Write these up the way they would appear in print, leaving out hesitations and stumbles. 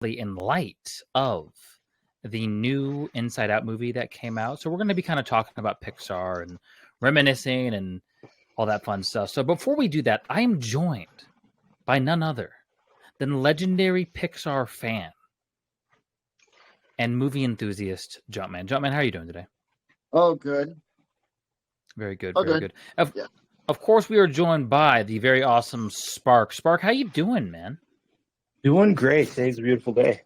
in light of the new Inside Out movie that came out. So we're going to be kind of talking about Pixar and reminiscing and all that fun stuff. So before we do that, I am joined by none other than legendary Pixar fan and movie enthusiast Jumpman. Jumpman, how are you doing today? Oh, good. Very good. Oh, very good. good. Of course, we are joined by the very awesome Spark. Spark, how you doing, man? Doing great. Today's a beautiful day.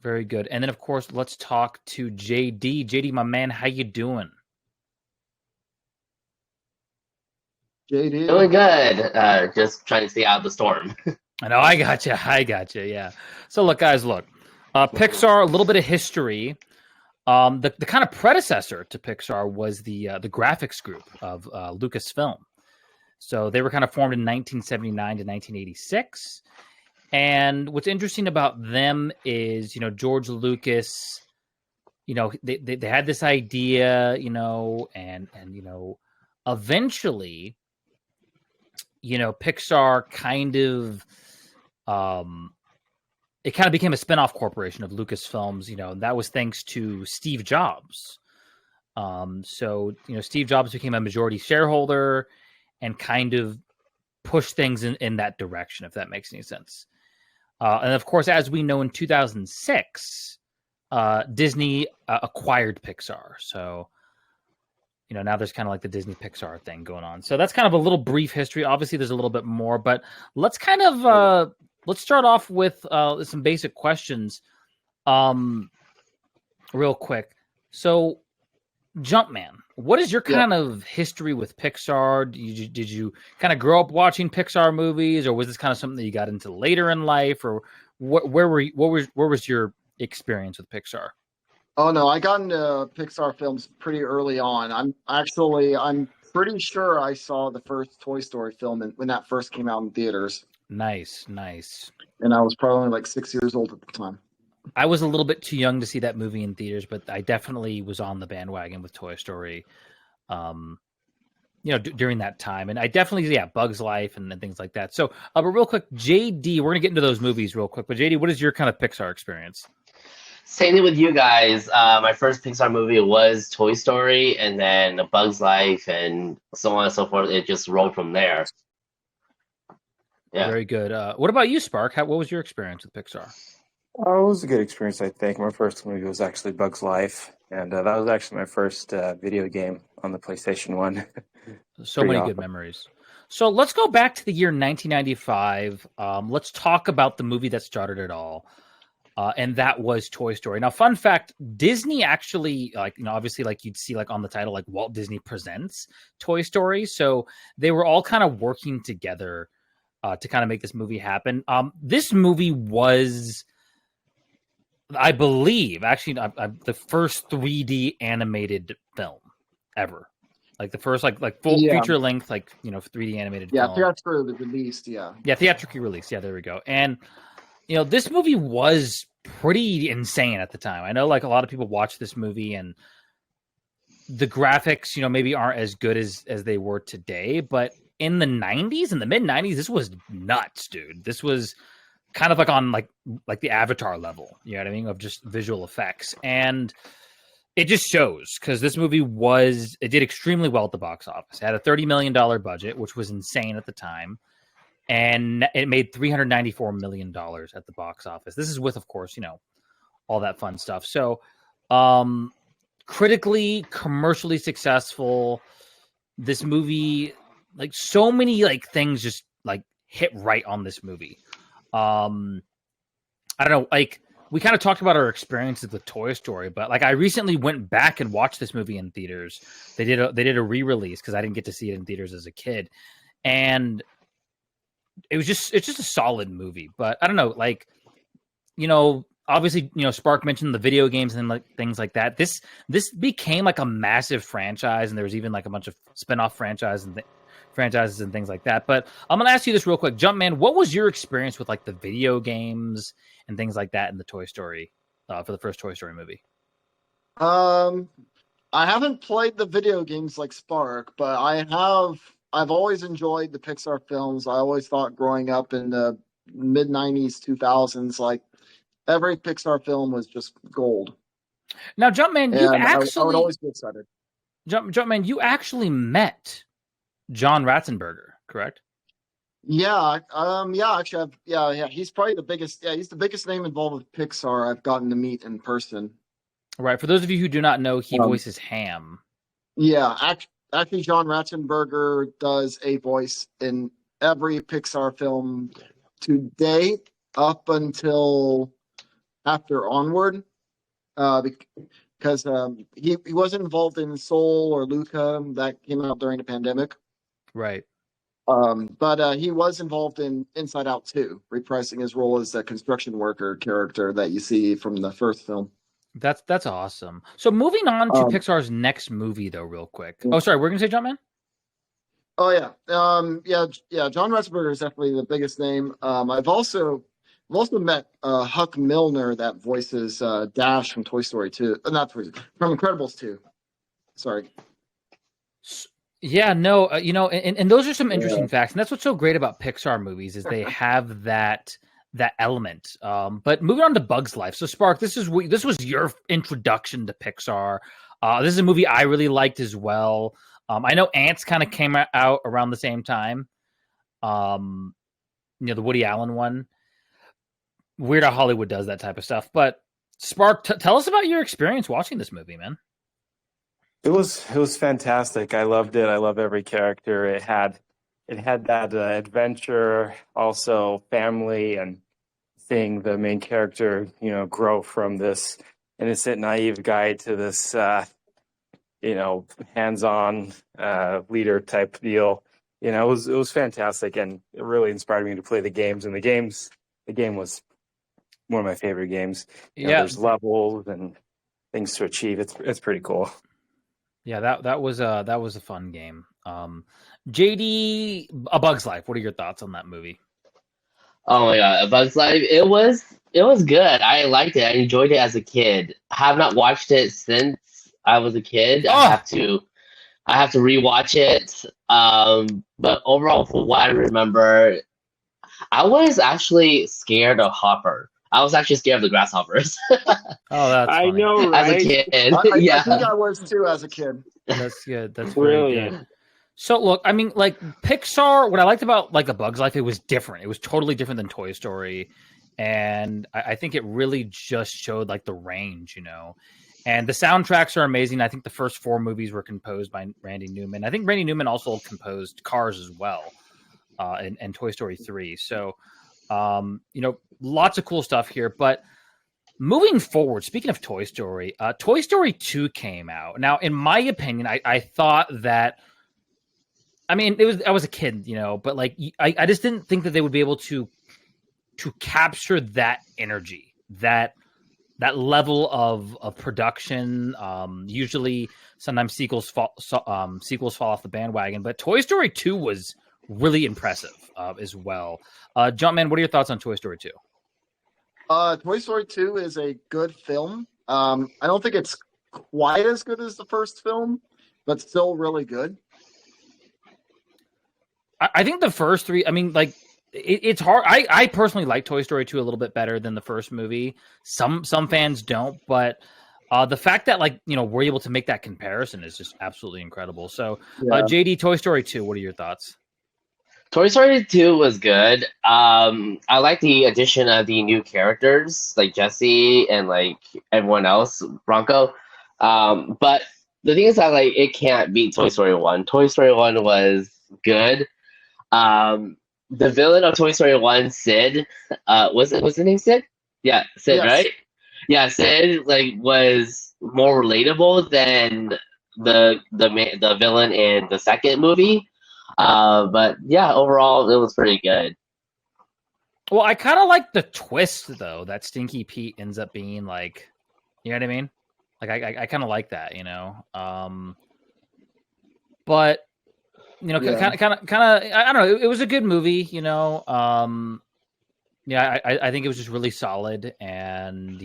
Very good. And then, of course, let's talk to JD. JD, my man, how you doing? JD. Doing good. Just trying to stay out of the storm. I know, I got you. Yeah. So, look, guys, Pixar, a little bit of history. The kind of predecessor to Pixar was the graphics group of Lucasfilm. So they were kind of formed in 1979 to 1986. And what's interesting about them is, George Lucas, they had this idea, and eventually, Pixar kind of, it kind of became a spinoff corporation of Lucasfilms, and that was thanks to Steve Jobs. So Steve Jobs became a majority shareholder and kind of pushed things in that direction, if that makes any sense. And of course, as we know, in 2006, Disney acquired Pixar. So, now there's kind of like the Disney Pixar thing going on. So that's kind of a little brief history. Obviously, there's a little bit more, but let's kind of let's start off with some basic questions, real quick. So, Jumpman, what is your kind of history with Pixar? Did you kind of grow up watching Pixar movies, or was this kind of something that you got into later in life, or what was your experience with Pixar? Oh no, I got into Pixar films pretty early on. I'm pretty sure I saw the first Toy Story film when that first came out in theaters. Nice. And I was probably like 6 years old at the time. I was a little bit too young to see that movie in theaters, but I definitely was on the bandwagon with Toy Story, during that time. And I definitely, Bugs Life and things like that. So, but real quick, JD, we're going to get into those movies real quick. But JD, what is your kind of Pixar experience? Same thing with you guys. My first Pixar movie was Toy Story, and then Bugs Life, and so on and so forth. It just rolled from there. Yeah. Very good. What about you, Spark? What was your experience with Pixar? It was a good experience, I think. My first movie was actually Bugs Life, and that was actually my first video game on the PlayStation 1. So many good memories. So let's go back to the year 1995. Let's talk about the movie that started it all, and that was Toy Story. Now, fun fact, Disney actually, obviously, you'd see on the title, Walt Disney Presents Toy Story. So they were all kind of working together to kind of make this movie happen. This movie was, I believe, actually, the first 3D animated film ever. The first, full feature length, 3D animated film. Yeah, theatrically released, Yeah, theatrically released. Yeah, there we go. And, this movie was pretty insane at the time. I know, a lot of people watch this movie and the graphics, maybe aren't as good as they were today. But in the 90s, in the mid-90s, this was nuts, dude. This was kind of on the Avatar level, you know what I mean, of just visual effects. And it just shows, because this movie it did extremely well at the box office. It had a $30 million budget, which was insane at the time. And it made $394 million at the box office. This is with, of course, all that fun stuff. So critically, commercially successful. This movie, so many things just hit right on this movie. I don't know, we kind of talked about our experiences with Toy Story, but I recently went back and watched this movie in theaters. They did a re-release because I didn't get to see it in theaters as a kid, and it's just a solid movie. But I don't know, obviously, Spark mentioned the video games and things like that. This became a massive franchise, and there was even a bunch of spin-off franchises and things like that. But I'm going to ask you this real quick. Jumpman, what was your experience with the video games and things like that in the Toy Story, for the first Toy Story movie? I haven't played the video games like Spark, but I've always enjoyed the Pixar films. I always thought growing up in the mid-90s, 2000s, every Pixar film was just gold. Now, Jumpman, you And I would actually always be excited. Jumpman, you actually met John Ratzenberger, correct? Yeah, actually, yeah. He's probably the biggest. Yeah, he's the biggest name involved with Pixar I've gotten to meet in person. Right. For those of you who do not know, he Um, voices Ham. Yeah, actually, John Ratzenberger does a voice in every Pixar film to date, up until after Onward, because he wasn't involved in Soul or Luca that came out during the pandemic. Right. But he was involved in Inside Out 2, reprising his role as the construction worker character that you see from the first film. That's awesome. So moving on to Um, Pixar's next movie, though, real quick. Oh, sorry, we're gonna say Jumpman. Oh yeah, yeah. John Ratzenberger is definitely the biggest name. I've also met Huck Milner that voices Dash from Toy Story 2, not Toy Story, from Incredibles 2. Sorry. Yeah, no, and those are some interesting Yeah. facts, and that's what's so great about Pixar movies is they have that element. But moving on to Bug's Life. So, Spark, this was your introduction to Pixar. This is a movie I really liked as well. I know Ants kind of came out around the same time. The Woody Allen one. Weird how Hollywood does that type of stuff. But Spark, tell us about your experience watching this movie, man. It was fantastic. I loved it. I love every character. It had that adventure, also family, and seeing the main character, grow from this innocent, naive guy to this, hands-on leader type deal. It was fantastic, and it really inspired me to play the games. And the game was one of my favorite games. There's levels and things to achieve. It's pretty cool. Yeah, that was a fun game. JD, A Bug's Life. What are your thoughts on that movie? Oh my god, A Bug's Life. It was good. I liked it. I enjoyed it as a kid. I have not watched it since I was a kid. I have to rewatch it. But overall, from what I remember, I was actually scared of Hopper. I was actually scared of the grasshoppers. Oh, that's funny. I know, right? As a kid. I Yeah. think I was too as a kid. That's good. That's very Brilliant. good. So look, I mean, like Pixar, what I liked about like A Bug's Life, it was different. It was totally different than Toy Story. And I think it really just showed like the range, And the soundtracks are amazing. I think the first 4 movies were composed by Randy Newman. I think Randy Newman also composed Cars as well, and Toy Story 3. So lots of cool stuff here. But moving forward, speaking of Toy Story 2 came out. Now, in my opinion, I thought that, I mean, I was a kid, but like I just didn't think that they would be able to capture that energy, that level of production. Usually, sometimes sequels fall off the bandwagon, but Toy Story 2 was really impressive as well. Jumpman, what are your thoughts on Toy Story 2? Toy Story 2 is a good film. I don't think it's quite as good as the first film, but still really good. I think the first 3, I mean, like, it's hard. I personally like Toy Story 2 a little bit better than the first movie. Some fans don't, but the fact that, like, we're able to make that comparison is just absolutely incredible. So, JD, Toy Story 2, what are your thoughts? Toy Story 2 was good. I like the addition of the new characters, like Jesse and like everyone else, Bronco. But the thing is that like it can't beat Toy Story 1. Toy Story 1 was good. The villain of Toy Story 1, Sid, what's the name, Sid? Yeah, Sid, Yes. right? Yeah, Sid like was more relatable than the villain in the second movie. But yeah, overall it was pretty good. Well, I kind of like the twist though that Stinky Pete ends up being like, you know what I mean? Like I kind of like that, But kind of, I don't know. It was a good movie, I think it was just really solid, and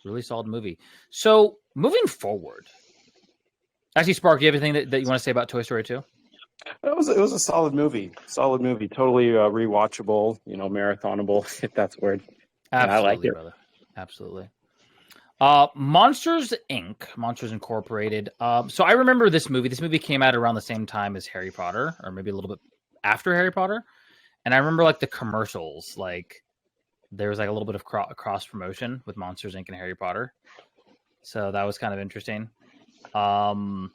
really solid movie. So moving forward, actually, Spark, do you have anything that you want to say about Toy Story 2? It was a solid movie. Totally rewatchable, marathonable, if that's a word. Absolutely, I liked it. brother. Absolutely. Monsters Inc. Monsters Incorporated. So I remember this movie. This movie came out around the same time as Harry Potter, or maybe a little bit after Harry Potter. And I remember like the commercials, like there was like a little bit of cross promotion with Monsters Inc. and Harry Potter. So that was kind of interesting. Or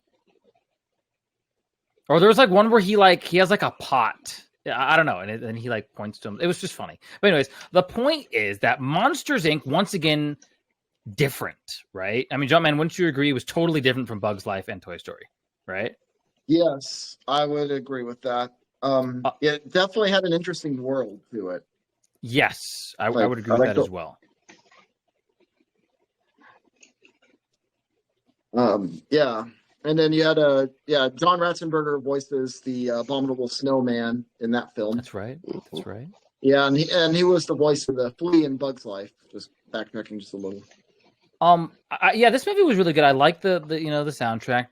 there was like one where he has like a pot. I don't know, and then he like points to him. It was just funny. But anyways, the point is that Monsters Inc. once again different, right? I mean, Jumpman, wouldn't you agree? It was totally different from Bugs Life and Toy Story, right? Yes, I would agree with that. It definitely had an interesting world to it. Yes, I would agree with that as well. Yeah. And then you had John Ratzenberger voices the abominable snowman in that film. That's right. That's right. Yeah, and he was the voice of the flea in Bug's Life. Just backtracking just a little. This movie was really good. I like the soundtrack.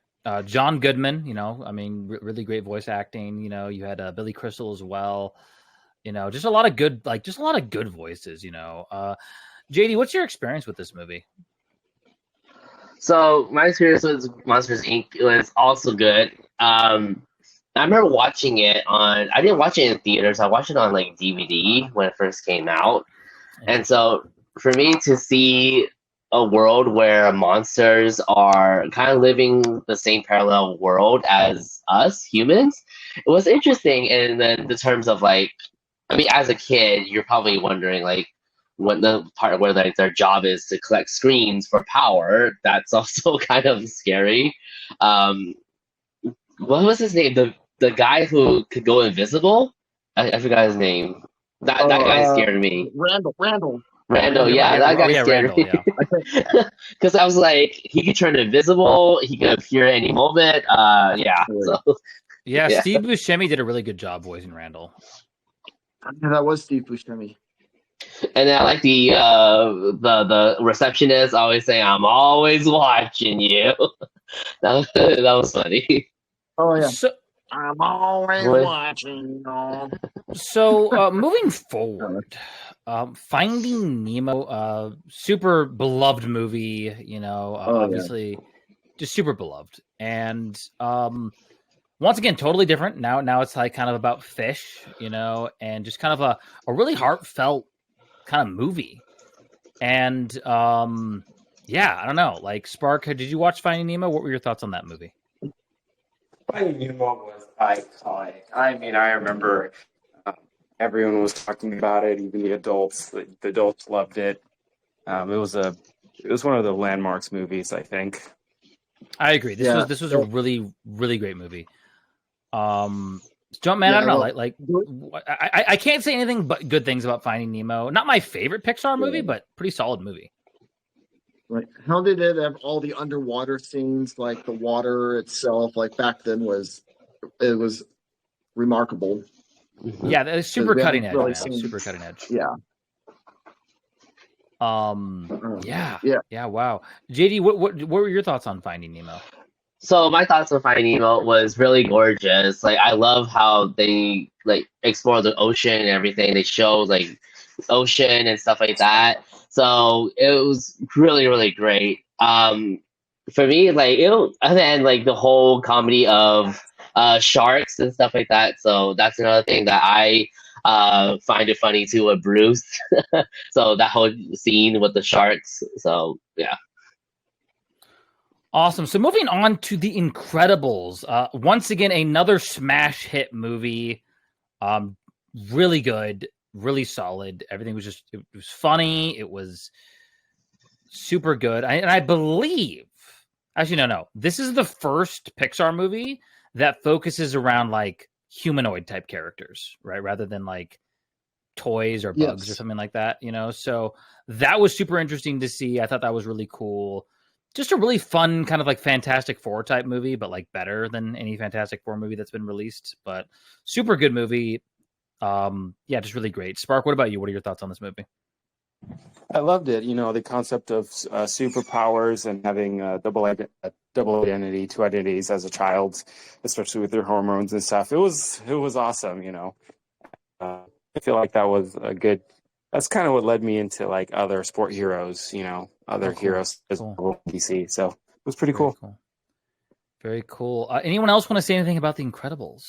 John Goodman, I mean, really great voice acting. You had Billy Crystal as well. Just a lot of good voices. JD, what's your experience with this movie? So my experience with Monsters Inc. was also good. I remember watching it I didn't watch it in theaters. I watched it on like DVD when it first came out. And so for me to see a world where monsters are kind of living the same parallel world as us humans, it was interesting. And then the terms of like, I mean, as a kid, you're probably wondering like, when the part where like their job is to collect screens for power, that's also kind of scary. What was his name? The guy who could go invisible? I forgot his name. That guy scared me. Randall, yeah, that guy scared me. Because I was like, he could turn invisible. He could appear at any moment. Steve Buscemi did a really good job voicing Randall. That was Steve Buscemi. And then I like the receptionist always saying, "I'm always watching you." that was funny. Oh yeah. So, I'm always watching you. So moving forward, Finding Nemo, super beloved movie. Obviously, just super beloved, and once again, totally different. Now it's like kind of about fish, and just kind of a really heartfelt kind of movie. And I don't know. Like, Spark, did you watch Finding Nemo? What were your thoughts on that movie? Finding Nemo was iconic. I mean, I remember everyone was talking about it, even the adults. The adults loved it. It was one of the landmarks movies, I think. I agree. This was a really, really great movie. Jumpman, I don't know. I can't say anything but good things about Finding Nemo. Not my favorite Pixar movie, but pretty solid movie. Like, how did it have all the underwater scenes? Like the water itself, like back then was remarkable. Yeah, that is super cutting edge. Really super cutting edge. Yeah. Yeah. Wow. JD, what were your thoughts on Finding Nemo? So my thoughts on Finding Nemo was really gorgeous. Like, I love how they like explore the ocean and everything. They show like ocean and stuff like that. So it was really, really great. For me, like and then like the whole comedy of sharks and stuff like that. So that's another thing that I find it funny too with Bruce. So that whole scene with the sharks. So yeah. Awesome. So moving on to The Incredibles. Once again, another smash hit movie. Really good, really solid. Everything was it was funny. It was super good. And I believe, actually, no. This is the first Pixar movie that focuses around like humanoid type characters, right? Rather than like toys or bugs or something like that, So that was super interesting to see. I thought that was really cool. Just a really fun kind of like Fantastic Four type movie, but like better than any Fantastic Four movie that's been released. But super good movie. Just really great. Spark, what about you? What are your thoughts on this movie? I loved it. The concept of superpowers and having double identity, two identities as a child, especially with their hormones and stuff. It was awesome. I feel like that was a good that's kind of what led me into like other sport heroes, other cool. heroes as Cool. DC. So it was pretty Very cool. Very cool. Anyone else want to say anything about The Incredibles?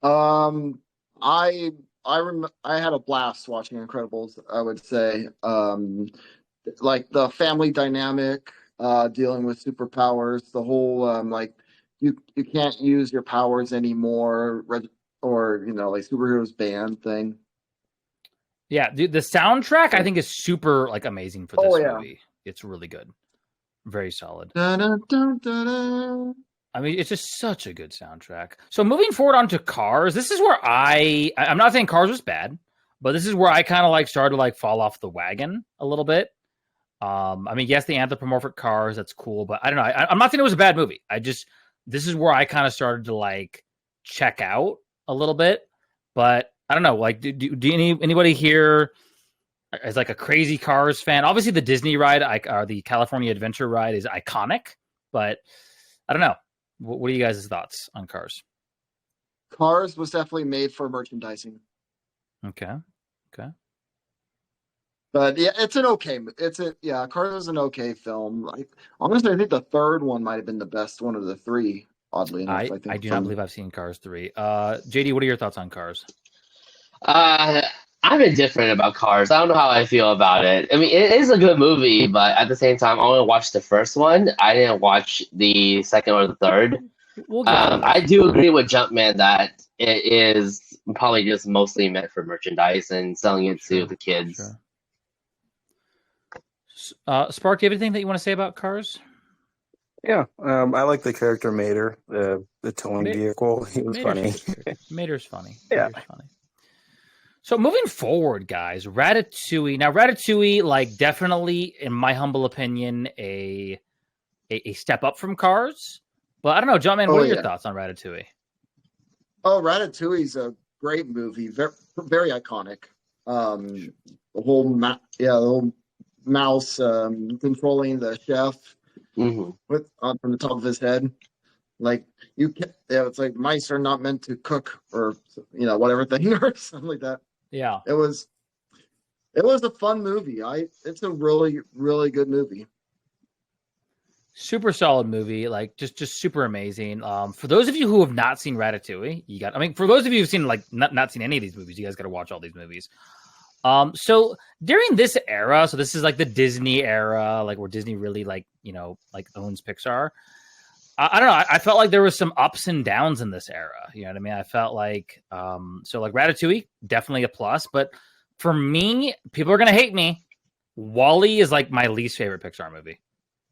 I had a blast watching Incredibles. I would say, like the family dynamic, dealing with superpowers, the whole like you can't use your powers anymore, or like superheroes ban thing. Yeah, dude, the soundtrack I think is super like amazing for this movie. It's really good, very solid. Dun, dun, dun, dun, dun. I mean, it's just such a good soundtrack. So moving forward onto Cars, this is where I'm not saying Cars was bad, but this is where I kind of like started to like fall off the wagon a little bit. I mean, yes, the anthropomorphic cars, that's cool, but I don't know. I'm not saying it was a bad movie. This is where I kind of started to like check out a little bit, but I don't know. Like, do anybody here is like a crazy Cars fan? Obviously, the Disney ride, or the California Adventure ride, is iconic, but I don't know. What are you guys' thoughts on Cars? Cars was definitely made for merchandising. Okay. But yeah, Cars is an okay film. Like, honestly, I think the third one might have been the best one of the three. Oddly enough, I do not believe I've seen Cars 3. JD, what are your thoughts on Cars? I'm indifferent about Cars. I don't know how I feel about it. I mean, it is a good movie, but at the same time, I only watched the first one. I didn't watch the second or the third. I do agree with Jumpman that it is probably just mostly meant for merchandise and selling it to the kids. Sure. Spark, do you have anything that you want to say about Cars? Yeah, I like the character Mater, the towing vehicle. He was funny. Mater's funny. Yeah. Mater's funny. So moving forward, guys, Ratatouille. Now, Ratatouille, like, definitely, in my humble opinion, a step up from Cars. But I don't know, Jumpman, what are your thoughts on Ratatouille? Oh, Ratatouille's a great movie. Very, very iconic. The whole mouse controlling the chef with from the top of his head. Like it's like mice are not meant to cook, or whatever thing, or something like that. Yeah, it was a fun movie. It's a really, really good movie. Super solid movie, like just super amazing. For those of you who have not seen Ratatouille, for those of you who've seen like not seen any of these movies, you guys got to watch all these movies. So during this era, so this is like the Disney era, like where Disney really like owns Pixar. I don't know. I felt like there was some ups and downs in this era. You know what I mean? I felt like, so like Ratatouille, definitely a plus. But for me, people are going to hate me. WALL-E is like my least favorite Pixar movie.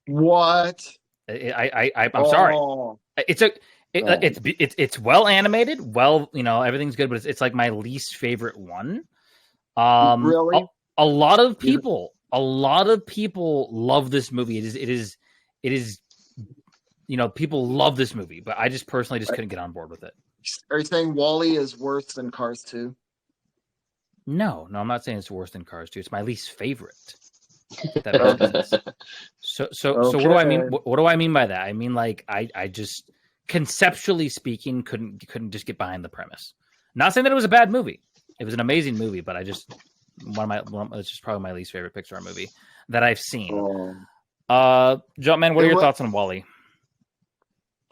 What? I'm sorry. It's well animated. Well, everything's good, but it's like my least favorite one. Really? A lot of people love this movie. It is. People love this movie, but I just personally couldn't get on board with it. Are you saying WALL-E is worse than Cars 2? No, I'm not saying it's worse than Cars 2. It's my least favorite. That makes sense. So what do I mean? What do I mean by that? I mean, like, I just conceptually speaking couldn't just get behind the premise. Not saying that it was a bad movie. It was an amazing movie, but it's just probably my least favorite Pixar movie that I've seen. Jumpman, what are your thoughts on WALL-E?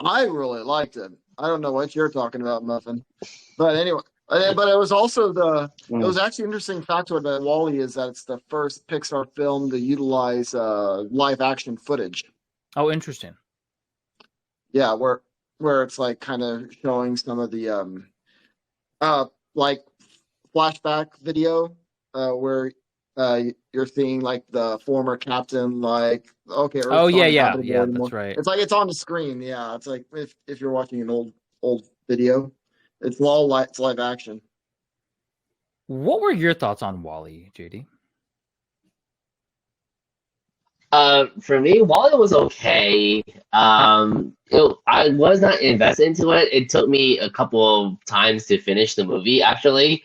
I really liked it. I don't know what you're talking about, Muffin. But anyway, but it was also it was actually interesting factoid about WALL-E is that it's the first Pixar film to utilize live action footage. Oh, interesting. Yeah, where it's like kind of showing some of the like flashback video where you're seeing like the former captain, like Earth's yeah, that's right. It's like it's on the screen. Yeah, it's like if you're watching an old video, it's live action. What were your thoughts on WALL-E, JD? For me, WALL-E was okay. I was not invested into it. It took me a couple of times to finish the movie, actually.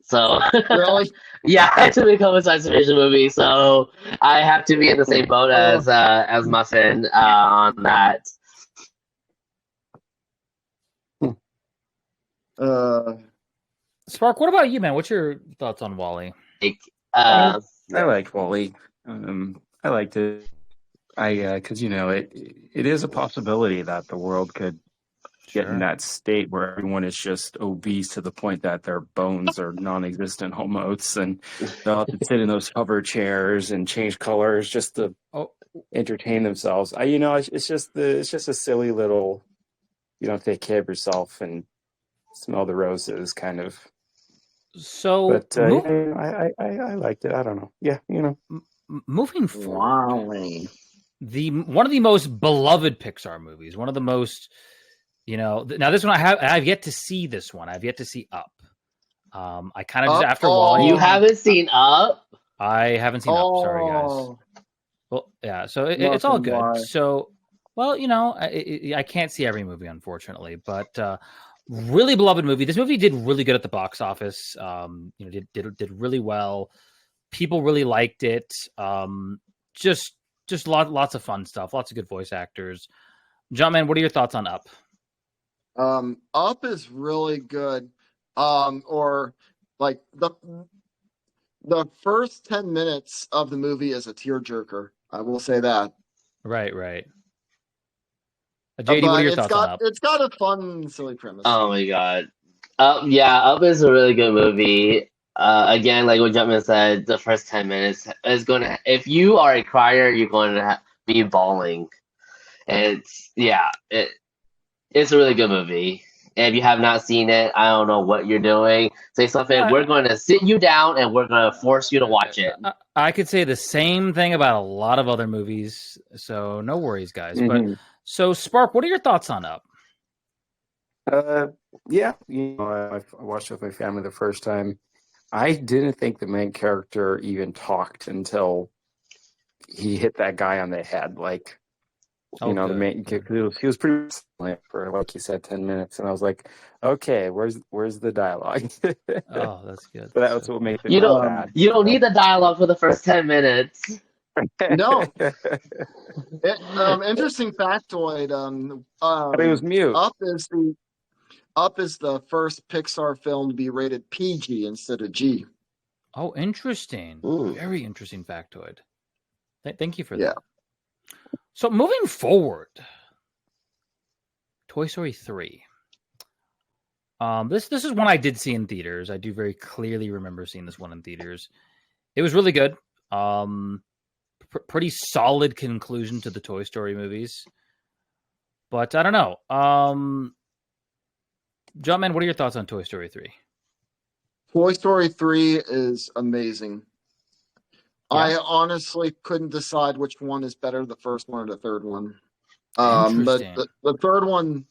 So Really? Yeah, it took me a couple of times to finish the movie, so I have to be in the same boat as Muffin on that. Spark, what about you, man? What's your thoughts on Wall-E? Like, I liked Wall-E. I liked it. Because it is a possibility that the world could get in that state where everyone is just obese to the point that their bones are non-existent almost, and they'll have to sit in those hover chairs and change colors just to entertain themselves. It's just a silly little, take care of yourself and smell the roses kind of. So, But I liked it. I don't know. Yeah, moving forward, Wow. one of the most beloved Pixar movies, one of the most, now this one I've yet to see this one. I've yet to see Up. I kind of just after Wall-E. You haven't seen Up? I haven't seen Up. Sorry, guys. Well, yeah. So it's all good. Why. So, well, I can't see every movie, unfortunately, but really beloved movie. This movie did really good at the box office. Did really well. People really liked it. Just lots of fun stuff. Lots of good voice actors. John, man, what are your thoughts on Up? Up is really good. Or like the first 10 minutes of the movie is a tearjerker. I will say that. Right. JD, what are your thoughts on Up? It's got a fun, silly premise. Oh my god. Up is a really good movie. Again, like what Jumpman said, the first 10 minutes is gonna. If you are a crier, you're going to be bawling. And it's a really good movie. And if you have not seen it, I don't know what you're doing. Say something. We're going to sit you down and we're going to force you to watch it. I could say the same thing about a lot of other movies, so no worries, guys. Mm-hmm. But so, Spark, what are your thoughts on Up? I watched it with my family the first time. I didn't think the main character even talked until he hit that guy on the head. Like, the main character, he was pretty silent for, like you said, 10 minutes, and I was like, okay, where's the dialogue? Oh, that's good. But that was what made it You bad. You don't need the dialogue for the first 10 minutes. No. Interesting factoid. But it was mute. Up is the first Pixar film to be rated PG instead of G. Oh, interesting. Ooh. Very interesting factoid. Thank you for Yeah. that. So moving forward, Toy Story 3. This is one I did see in theaters. I do very clearly remember seeing this one in theaters. It was really good. Pretty solid conclusion to the Toy Story movies. But I don't know. Jumpman, what are your thoughts on Toy Story 3? Toy Story 3 is amazing. Yeah. I honestly couldn't decide which one is better, the first one or the third one. But Interesting. the third one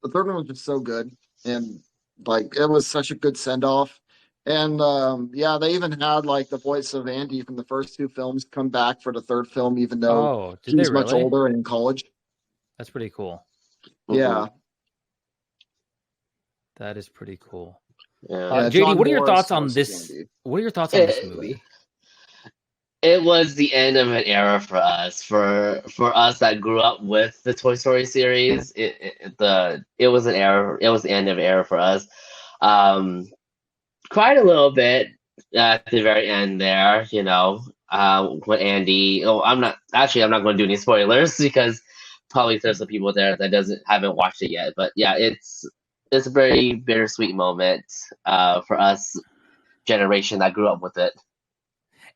was just so good, and like it was such a good send off. And they even had like the voice of Andy from the first two films come back for the third film, even though did he's they much really? older and in college. That's pretty cool. Yeah. That is pretty cool. Yeah. JD, John what are your Morris thoughts on was this? Andy. What are your thoughts on this movie? It was the end of an era for us. For us that grew up with the Toy Story series, it was an era. It was the end of an era for us. Cried a little bit at the very end there, when Andy. I'm not going to do any spoilers because probably there's some people there that haven't watched it yet. But yeah, it's a very bittersweet moment for us generation that grew up with it.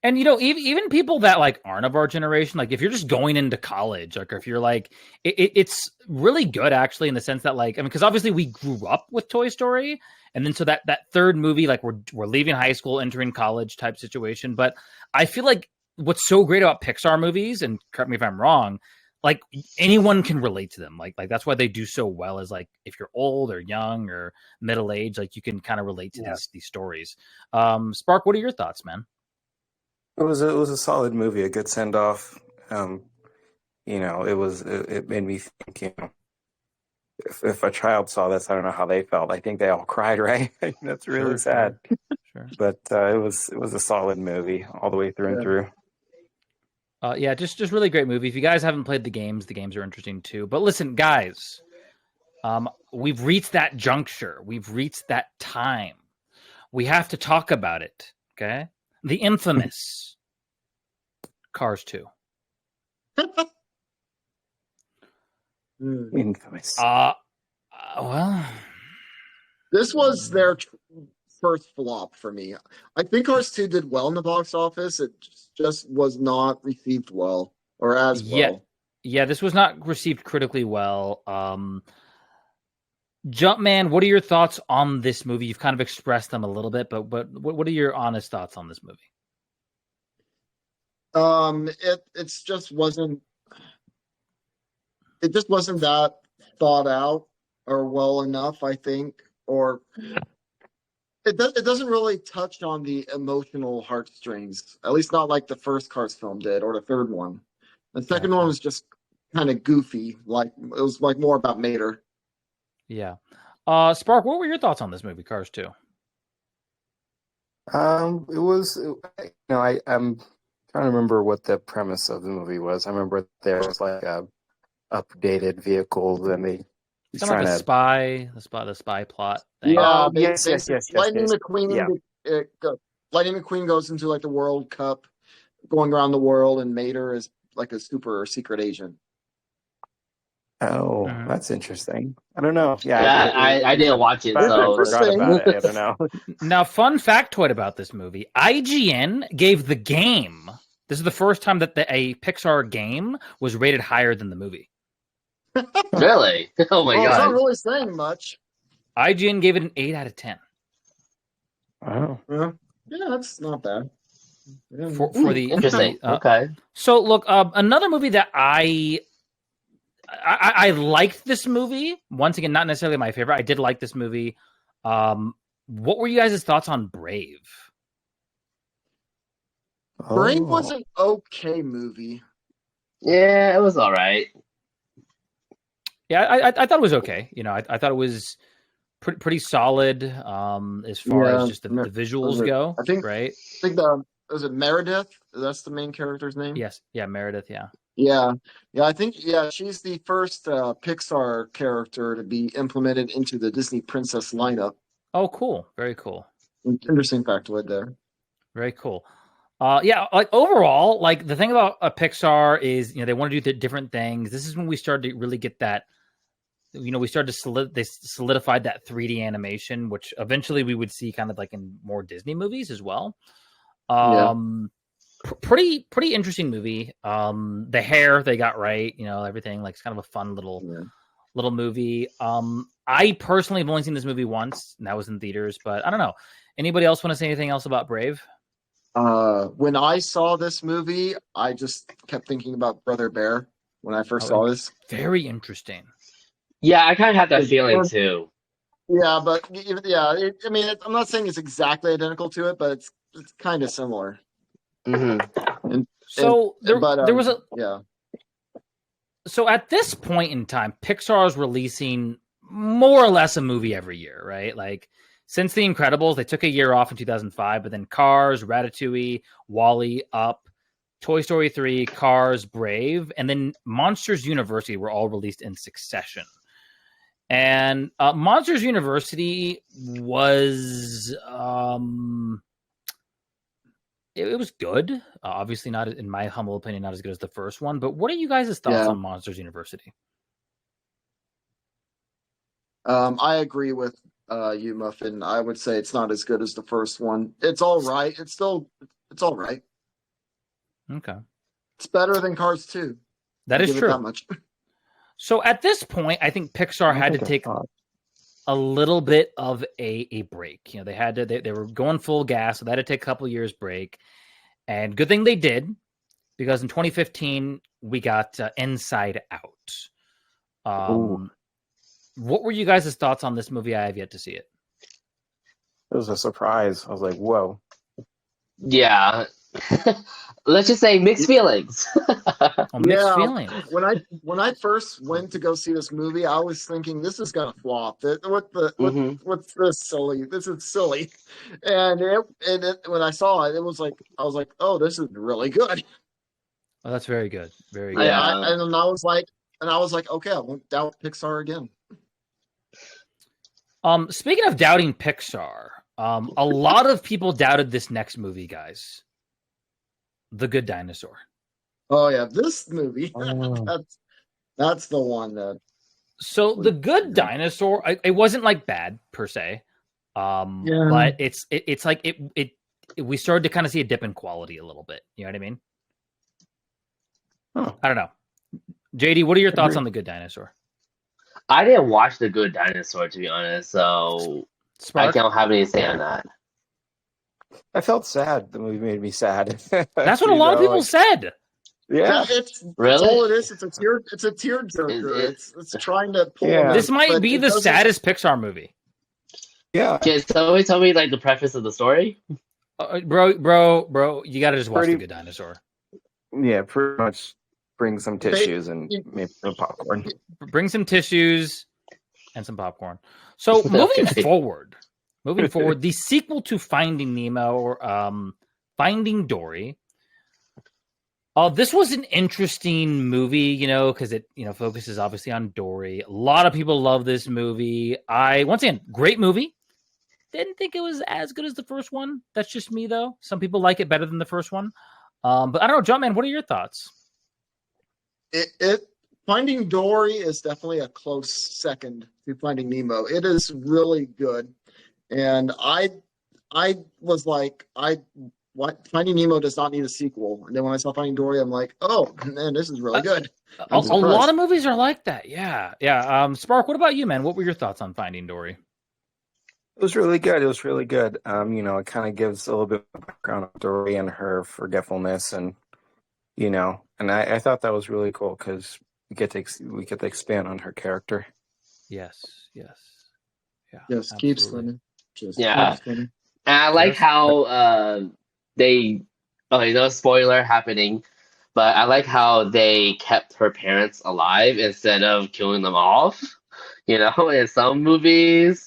And even people that like aren't of our generation, like if you're just going into college, like or if you're like, it's really good actually in the sense that because obviously we grew up with Toy Story, and then so that third movie, like we're leaving high school, entering college type situation. But I feel like what's so great about Pixar movies, and correct me if I'm wrong, like anyone can relate to them. Like that's why they do so well. Is like if you're old or young or middle aged, like you can kind of relate to these stories. Spark, what are your thoughts, man? It was a solid movie, a good send off. It made me think, if a child saw this, I don't know how they felt. I think they all cried, right? That's really sad. Sure. But it was a solid movie all the way through and through. Just really great movie. If you guys haven't played the games are interesting too. But listen, guys, We've reached that juncture. We've reached that time. We have to talk about it. Okay, the infamous Cars 2. Infamous. Well, This was their first flop for me. I think Cars 2 did well in the box office. It just was not received well or as well. Yeah, this was not received critically well. Jumpman, what are your thoughts on this movie? You've kind of expressed them a little bit, but what are your honest thoughts on this movie? It just wasn't that thought out or well enough, I think, or it doesn't really touch on the emotional heartstrings, at least not like the first Cars film did or the third one. The second one was just kind of goofy, like it was like more about Mater. Yeah. Spark, what were your thoughts on this movie, Cars 2? It was, I'm trying to remember what the premise of the movie was. I remember there was like a updated vehicle, and he's Something trying like the spy plot thing. Yeah, yes. Lightning Yes. McQueen. Lightning McQueen goes into like the World Cup, going around the world, and Mater is like a super secret agent. Oh, Mhm. that's interesting. I don't know. Yeah, I didn't watch it, I so forgot about it. I don't know. Now, fun factoid about this movie: IGN gave the game. This is the first time that a Pixar game was rated higher than the movie. really, oh my Well, it's not god, really saying much. IGN gave it an 8 out of 10 Oh, Yeah, that's not bad. Yeah. for the interesting. the, Okay, So, look, another movie that I liked this movie. Once again, not necessarily my favorite. I did like this movie. What were you guys' thoughts on Brave? Brave was an okay movie. yeah, it was all right. Yeah, I thought it was okay. I thought it was pretty solid as far as just the visuals go. I think right. I think was it Meredith? That's the main character's name. Yes, yeah, Meredith. Yeah. Yeah. I think she's the first Pixar character to be implemented into the Disney Princess lineup. Oh, cool. Very cool. Interesting factoid there. Very cool. Yeah, like overall, like the thing about Pixar is, they want to do different things. This is when we started to really get that, we started to they solidified that 3D animation, which eventually we would see kind of like in more Disney movies as well. Pretty interesting movie. The hair they got right, everything, like it's kind of a fun little movie. I personally have only seen this movie once, and that was in theaters, but I don't know. Anybody else want to say anything else about Brave? When I saw this movie, I just kept thinking about Brother Bear when I first saw this. Very interesting. Yeah, I kind of had that feeling too. Yeah, but I'm not saying it's exactly identical to it, but it's kind of similar. Mm-hmm. There was a yeah. So at this point in time, Pixar is releasing more or less a movie every year, right? Like since The Incredibles, they took a year off in 2005, but then Cars, Ratatouille, WALL-E, Up, Toy Story 3, Cars, Brave, and then Monsters University were all released in succession. And Monsters University was it was good. Obviously not, in my humble opinion, not as good as the first one. But what are you guys' thoughts on Monsters University? I agree with you, Muffin. I would say it's not as good as the first one. It's all right. It's all right. Okay. It's better than Cars 2. That is true. That much. So at this point, I think Pixar had to take a little bit of a break. They were going full gas, so they had to take a couple years break. And good thing they did, because in 2015 we got Inside Out. What were you guys' thoughts on this movie? I have yet to see it. It was a surprise. I was like, whoa. Yeah. Let's just say mixed feelings. Mixed feelings. When I first went to go see this movie, I was thinking this is gonna flop. What's this silly? This is silly. And when I saw it, I was like, oh, this is really good. Oh, that's very good. Very good. Yeah. And I was like, okay, I won't doubt Pixar again. Speaking of doubting Pixar, a lot of people doubted this next movie, guys. The Good Dinosaur. Oh yeah, this movie. Oh. That's the one that. So The Good Dinosaur, it wasn't like bad per se, but it's like it we started to kind of see a dip in quality a little bit. You know what I mean? Oh. I don't know. JD, what are your thoughts Agreed. on The Good Dinosaur? I didn't watch The Good Dinosaur, to be honest, so I Spark? don't have any say on that. I felt sad. The movie made me sad. That's what a lot of people said. Yeah. It's Really? all it is. It's a tearjerker. It's trying to pull. Yeah. them This in, might but be it the doesn't- saddest Pixar movie. Yeah. Can somebody tell me like the preface of the story? Bro, you got to just watch Pretty- The Good Dinosaur. Yeah, pretty much bring some tissues and maybe some popcorn. Bring some tissues and some popcorn. So moving Okay. forward, the sequel to Finding Nemo or Finding Dory. This was an interesting movie, because it focuses obviously on Dory. A lot of people love this movie. Once again, great movie. Didn't think it was as good as the first one. That's just me though. Some people like it better than the first one. But I don't know, Jumpman, what are your thoughts? Finding Dory is definitely a close second to Finding Nemo. It is really good, and I was like, Finding Nemo does not need a sequel. And then when I saw Finding Dory, I'm like, oh man, this is really good. A lot of movies are like that. Yeah. Spark, what about you, man? What were your thoughts on Finding Dory? It was really good. It kind of gives a little bit of background on Dory and her forgetfulness, and I thought that was really cool because we get to expand on her character. Yes. Yeah. Yes, keep absolutely. swimming. Just Yeah. keep swimming. And I like Yes. how no spoiler happening, but I like how they kept her parents alive instead of killing them off. In some movies.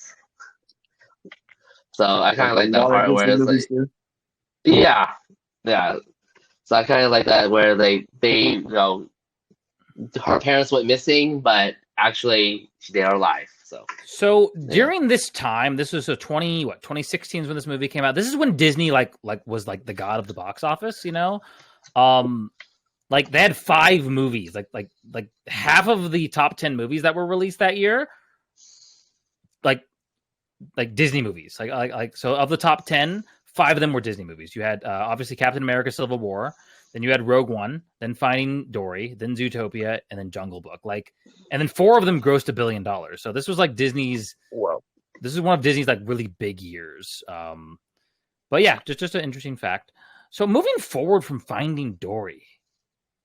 So I kind of like that part where it's like, yeah. So I kind of like that where they her parents went missing, but actually they are alive. So during this time, this was 2016 is when this movie came out. This is when Disney was like the god of the box office, Like they had 5 movies, like half of the top 10 movies that were released that year, like Disney movies. Like so of the top 10, 5 of them were Disney movies. You had obviously Captain America: Civil War, then you had Rogue One, then Finding Dory, then Zootopia, and then Jungle Book. And then 4 of them grossed $1 billion. So this was like Disney's. Whoa. This is one of Disney's like really big years. But yeah, just an interesting fact. So moving forward from Finding Dory,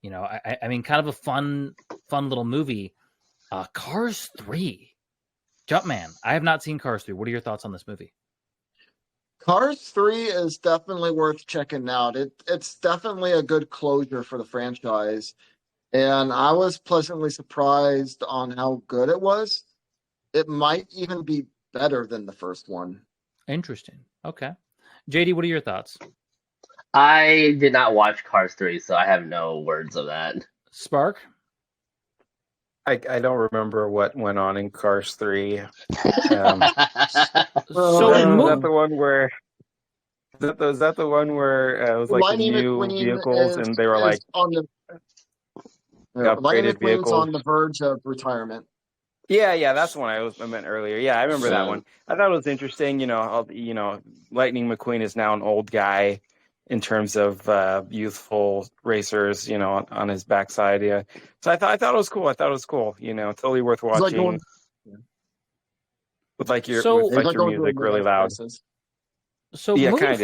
I mean, kind of a fun little movie. Cars 3. Jumpman, I have not seen Cars 3. What are your thoughts on this movie? Cars 3 is definitely worth checking out. It's definitely a good closure for the franchise. And I was pleasantly surprised on how good it was. It might even be better than the first one. Interesting. Okay. JD, what are your thoughts? I did not watch Cars 3, so I have no words of that. Spark? I don't remember what went on in Cars 3. So Is that the one where? Is that the one where it was like the Lightning new McQueen vehicles and they were is like on the upgraded Lightning McQueen's vehicles? on the verge of retirement. Yeah, that's the one I meant earlier. Yeah, I remember that So- one. I thought it was interesting. Lightning McQueen is now an old guy in terms of youthful racers. On his backside. Yeah, so I thought it was cool. Totally worth It's like watching going- with like your So- with it's like like your going through music a really midlife loud. crisis. So Yeah, moving kind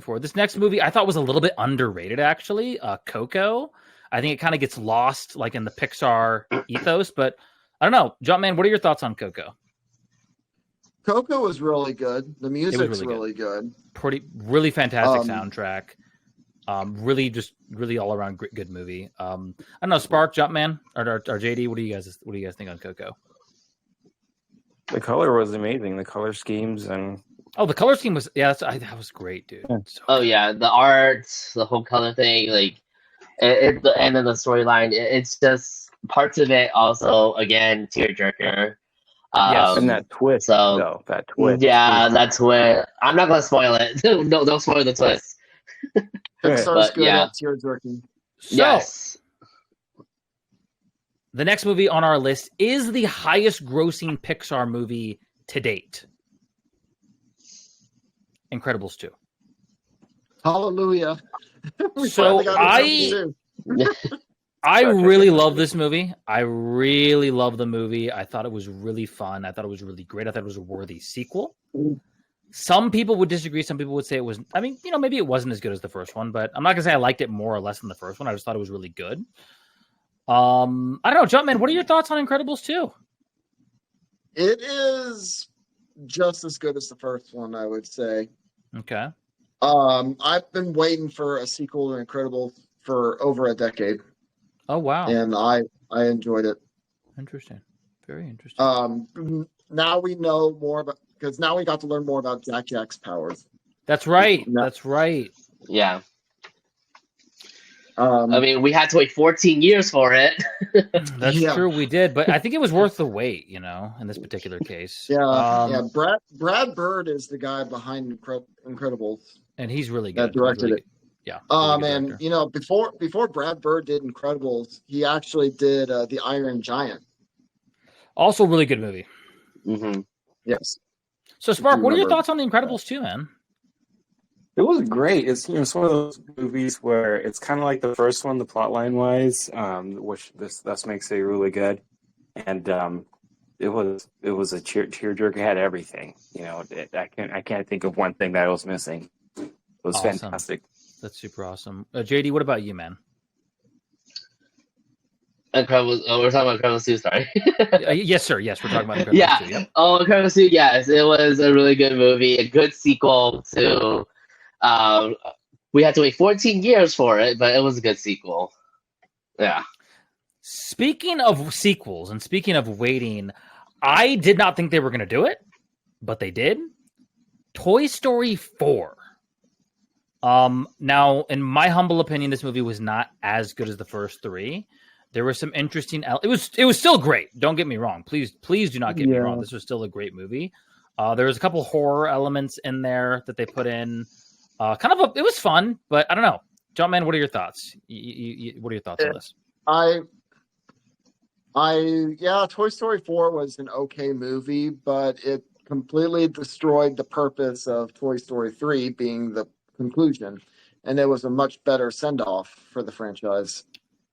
forward, of. this next movie I thought was a little bit underrated, actually. Coco. I think it kind of gets lost like in the Pixar ethos, but I don't know. Jumpman, what are your thoughts on Coco? Coco was really good. The music's really really good. Really fantastic Um, soundtrack. Really all around good movie. I don't know, Spark, Jumpman, or JD. What do you guys think on Coco? The color was amazing. The color schemes and Oh, the color scheme was that was great, dude. Yeah. So Oh yeah, the art, the whole color thing, and then the storyline. It's just parts of it. Also, again, tearjerker. Yes. And that twist, so- though, that twist. Yeah, that's where I'm not gonna spoil it. Don't spoil the twist. Pixar's But, good yeah. at tear jerking. So, Yes. the next movie on our list is the highest grossing Pixar movie to date. Incredibles 2. Hallelujah. We So finally got something to do. I Such a really good love this movie. I really love the movie. I thought it was really fun. I thought it was really great. I thought it was a worthy sequel. Some people would disagree. Some people would say it was, I mean, maybe it wasn't as good as the first one, but I'm not going to say I liked it more or less than the first one. I just thought it was really good. I don't know, Jumpman, what are your thoughts on Incredibles 2? It is just as good as the first one, I would say. Okay. I've been waiting for a sequel to Incredibles for over a decade, Oh, wow. and I enjoyed it. Interesting. Very interesting. Now we know more about, because now we got to learn more about Jack's powers. That's right. No. That's right. Yeah. Um, I mean, we had to wait 14 years for it. That's Yeah. true. We did, but I think it was worth the wait, in this particular case. yeah. Brad Bird is the guy behind Incredibles And he's really that good. directed Really- it. Yeah. really good And director. before Brad Bird did Incredibles, he actually did The Iron Giant. Also, really good movie. hmm Yes. So, Spark, what are your remember. thoughts on The Incredibles 2, man? It was great. It's it's one of those movies where it's kind of like the first one, the plot line wise, which this makes it really good. And it was a tearjerker. It had everything. I can't think of one thing that was missing. It was Awesome. fantastic. That's super awesome. JD, what about you, man? Incredibles. Oh, we're talking about Incredibles 2, sorry. Yes, sir. Yes, we're talking about Incredibles Yeah. 2. Yep. Oh, Incredibles 2, yes. It was a really good movie, a good sequel to. We had to wait 14 years for it, but it was a good sequel. Yeah. Speaking of sequels and speaking of waiting, I did not think they were going to do it, but they did. Toy Story 4. Now, in my humble opinion, this movie was not as good as the first three. There were some interesting. It was still great. Don't get me wrong. Please do not get me wrong. This was still a great movie. There was a couple horror elements in there that they put in. It was fun, but I don't know. Jumpman, what are your thoughts? What are your thoughts on this? Toy Story 4 was an okay movie, but it completely destroyed the purpose of Toy Story 3 being the conclusion, and it was a much better send-off for the franchise.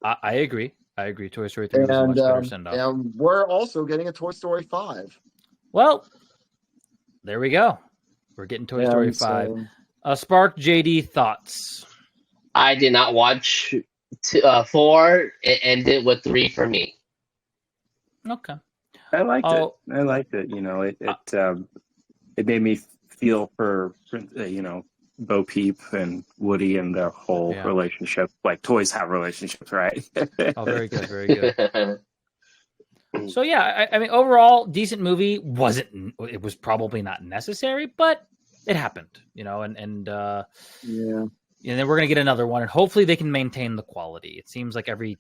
I agree. Toy Story 3 was a much better send-off. And we're also getting a Toy Story 5. Well, there we go. We're getting Toy Story 5. Spark, JD, thoughts? I did not watch 4. It ended with 3 for me. Okay. I liked it. I liked it. It made me feel for Bo Peep and Woody and their whole relationship. Like toys have relationships, right? Oh, very good, very good. So yeah, I mean, overall, decent movie. It was probably not necessary, but it happened, and and then we're gonna get another one, and hopefully they can maintain the quality. It seems like every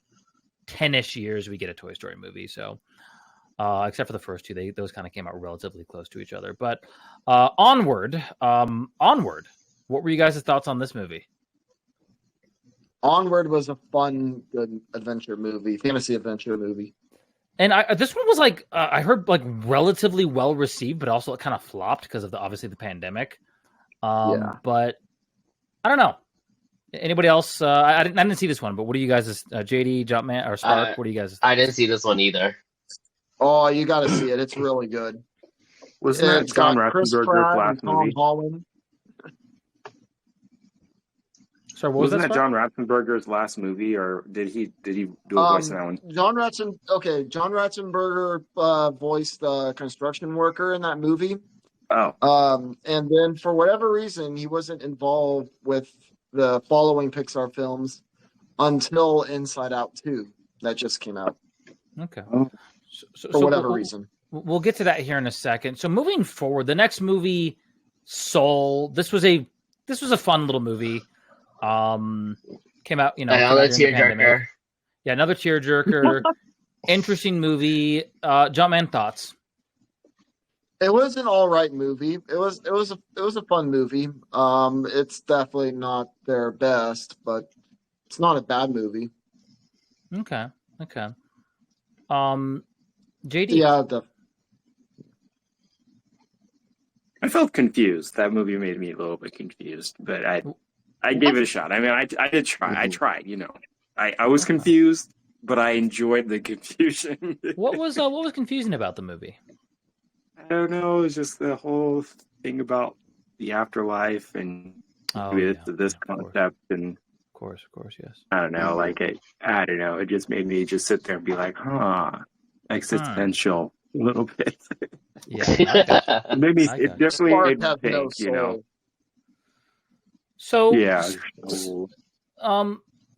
10-ish years we get a Toy Story movie. So, except for the first two, those kind of came out relatively close to each other. But onward. What were you guys' thoughts on this movie? Onward was a fun, good adventure movie, fantasy adventure movie. And this one was I heard relatively well received, but also it kind of flopped because of obviously the pandemic. But I don't know. Anybody else? I didn't see this one, but what do you guys? JD, Jumpman, or Spark? What do you guys? I didn't see this one either. Oh, you got to see it. It's really good. Wasn't that John Ratzenberger's last movie? Holland. Sorry, what was Wasn't that? that John Ratzenberger's last movie, or did he do a voice in that one? John Ratzenberger voiced the construction worker in that movie. Oh. And then for whatever reason, he wasn't involved with the following Pixar films until Inside Out 2 that just came out. Okay. For whatever reason. We'll get to that here in a second. So moving forward, the next movie, Soul. This was a fun little movie. Came out, Another tearjerker. Yeah, another tearjerker. Interesting movie. Jumpman, thoughts? It was an all right movie. It was a fun movie. It's definitely not their best, but it's not a bad movie. Okay. JD. Yeah, I felt confused. That movie made me a little bit confused, but I gave it a shot. I mean, I did try. I tried. I was confused, but I enjoyed the confusion. What was confusing about the movie? I don't know. It was just the whole thing about the afterlife and this concept, and of course, yes. I don't know. I don't know. It just made me just sit there and be like, existential a little bit. Yeah, Maybe I it got definitely Spark made me have no think. soul. So Yeah.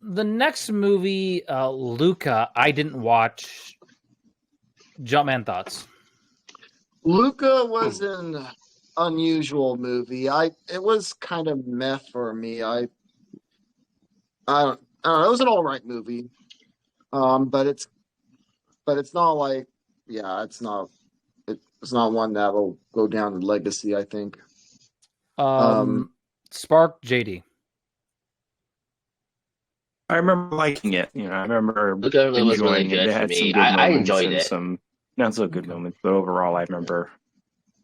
the next movie, Luca, I didn't watch. Jumpman thoughts. Luca was an unusual movie. It was kind of meh for me. I don't know. It was an all right movie. But it's not like, it's not one that will go down in legacy, I think. Spark, JD. I remember liking it. I remember Luca really was really enjoying it. good It for had some me. good I moments enjoyed and it. some not so good moments, but overall, I remember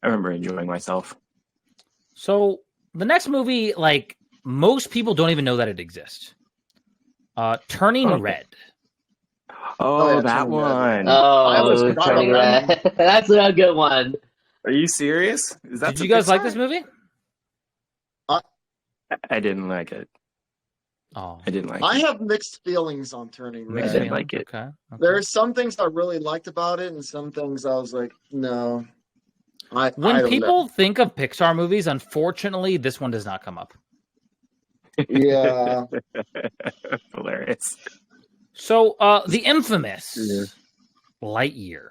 enjoying myself. So the next movie, like most people don't even know that it exists. Turning Red. Oh, yeah, that Turning Red. one. I almost Oh, forgot Turning about that Red. That's a good one. Are you serious? Did you guys like this movie? I didn't like it. Oh, I didn't like I it. have mixed feelings on Turning I mixed Red. didn't like feelings? it. Okay. There's some things I really liked about it, and some things I was like, no. I When don't people know. think of Pixar movies, unfortunately, this one does not come up. Yeah. Hilarious. So, the infamous Yeah. Lightyear.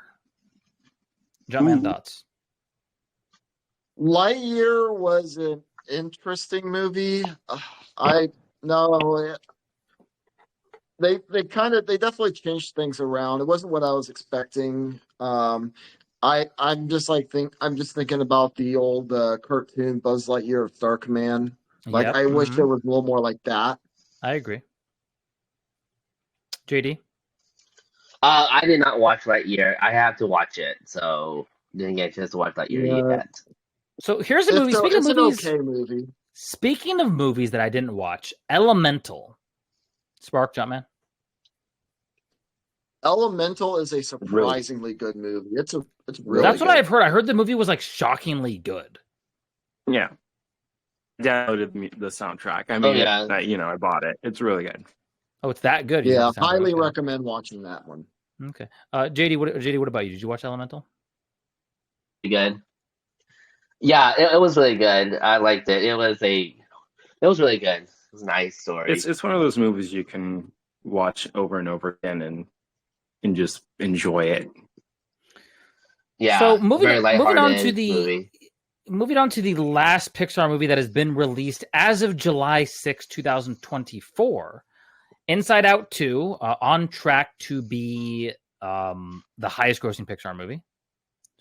Jumpman Ooh. thoughts. Lightyear was an interesting movie. They definitely changed things around. It wasn't what I was expecting. I'm just thinking about the old cartoon Buzz Lightyear of Dark Man. Yep. I wish it was a little more like that. I agree. JD. I did not watch Lightyear. I have to watch it, so didn't get a chance to watch Lightyear yet. So here's a movie. It's an okay movie. Speaking of movies that I didn't watch, Elemental. Spark, Jumpman. Elemental is a surprisingly good movie. It's really That's what good. I've heard. I heard the movie was like shockingly good. Yeah. Downloaded the soundtrack. I mean, yeah. I bought it. It's really good. Oh, it's that good. You Yeah, have the soundtrack. highly Okay. recommend watching that one. Okay. JD, what about you? Did you watch Elemental? Good. Yeah, it was really good. I liked it. It was really good. It was a nice story. It's one of those movies you can watch over and over again and just enjoy it. Yeah. So moving on to movie. moving on to the last Pixar movie that has been released as of July 6, 2024, Inside Out 2, on track to be the highest grossing Pixar movie.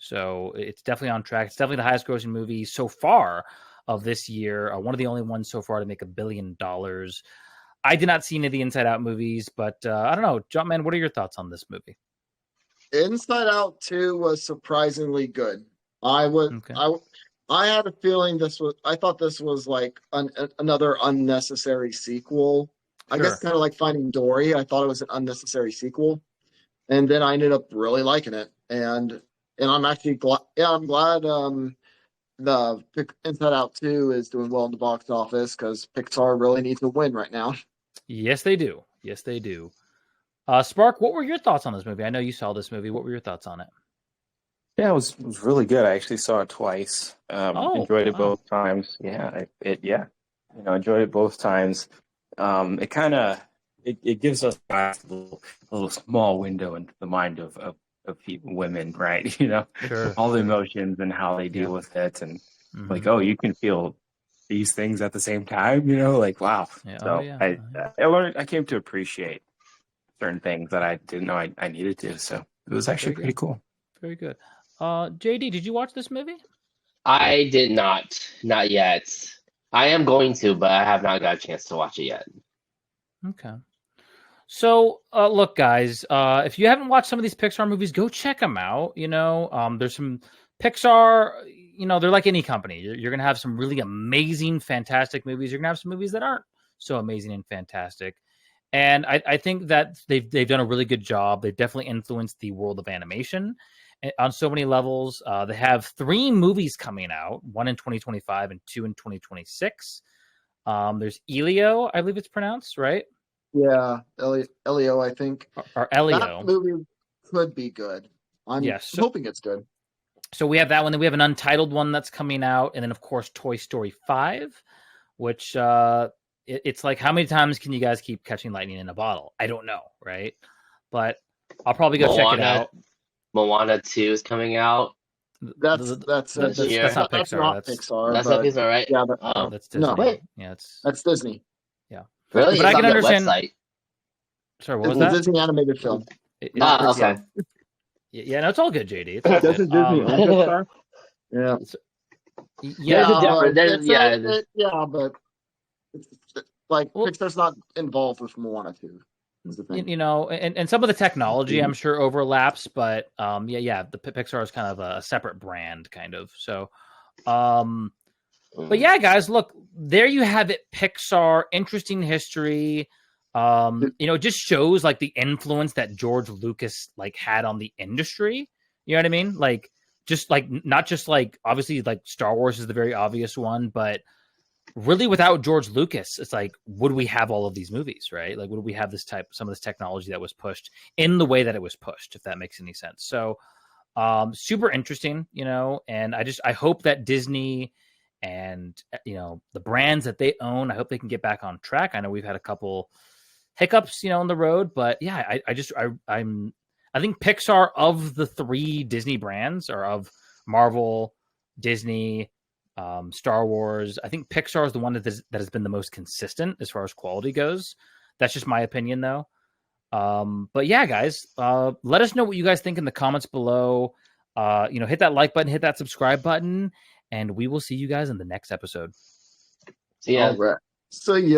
So it's definitely on track. It's definitely the highest grossing movie so far of this year. One of the only ones so far to make $1 billion. I did not see any of the Inside Out movies, but I don't know. Jumpman, what are your thoughts on this movie? Inside Out 2 was surprisingly good. I had a feeling I thought this was like another unnecessary sequel. I Sure. guess kind of like Finding Dory. I thought it was an unnecessary sequel. And then I ended up really liking it. And I'm actually glad. Yeah, I'm glad the Inside Out 2 is doing well in the box office because Pixar really needs a win right now. Yes, they do. Yes, they do. Spark, what were your thoughts on this movie? I know you saw this movie. What were your thoughts on it? Yeah, it was really good. I actually saw it twice. Enjoyed it both times. Yeah, enjoyed it both times. It kind of it gives us a little small window into the mind of people, women, right? Sure. All the emotions and how they deal with it, and like, oh, you can feel these things at the same time. Like, wow. Yeah. So I learned. I came to appreciate certain things that I didn't know I needed to. So it was actually pretty cool. Very good. JD, did you watch this movie? I did not yet. I am going to, but I have not got a chance to watch it yet. Okay. So, look, guys, if you haven't watched some of these Pixar movies, go check them out. There's some Pixar, they're like any company. You're going to have some really amazing, fantastic movies. You're going to have some movies that aren't so amazing and fantastic. And I think that they've done a really good job. They've definitely influenced the world of animation on so many levels. They have 3 movies coming out, 1 in 2025 and 2 in 2026. There's Elio, I believe it's pronounced, right? Yeah, Elio, I think. Or Elio. That movie could be good. I'm hoping it's good. So we have that one. Then we have an untitled one that's coming out. And then, of course, Toy Story 5, which it's like, how many times can you guys keep catching lightning in a bottle? I don't know, right? But I'll probably go check it out. Moana 2 is coming out. That's not Pixar. That's not Pixar. That's not Pixar, right? Yeah, that's Disney. No, wait. Yeah, that's Disney. Yeah, really? But I can understand. Website. Sorry, what was it's that? a Disney animated film. Okay. Yeah, no, it's all good, JD. It's all Doesn't good. Disney own Pixar? Yeah. But it's like Pixar's not involved with Moana 2. Is the thing. And some of the technology I'm sure overlaps, but the Pixar is kind of a separate brand, kind of. So, but yeah, guys, look, there you have it. Pixar, interesting history. It just shows like the influence that George Lucas like had on the industry. You know what I mean? Like, just like not just like obviously like Star Wars is the very obvious one, but really without George Lucas, it's like, would we have all of these movies, right? Like, would we have some of this technology that was pushed in the way that it was pushed, if that makes any sense? So, super interesting, and I hope that Disney and, the brands that they own, I hope they can get back on track. I know we've had a couple hiccups, on the road, but yeah, I think Pixar, of the 3 Disney brands, or of Marvel, Disney, Star Wars, I think Pixar is the one that has been the most consistent as far as quality goes. That's just my opinion, though. But yeah, guys, let us know what you guys think in the comments below. Hit that like button, hit that subscribe button, and we will see you guys in the next episode. See ya. All right. So yeah.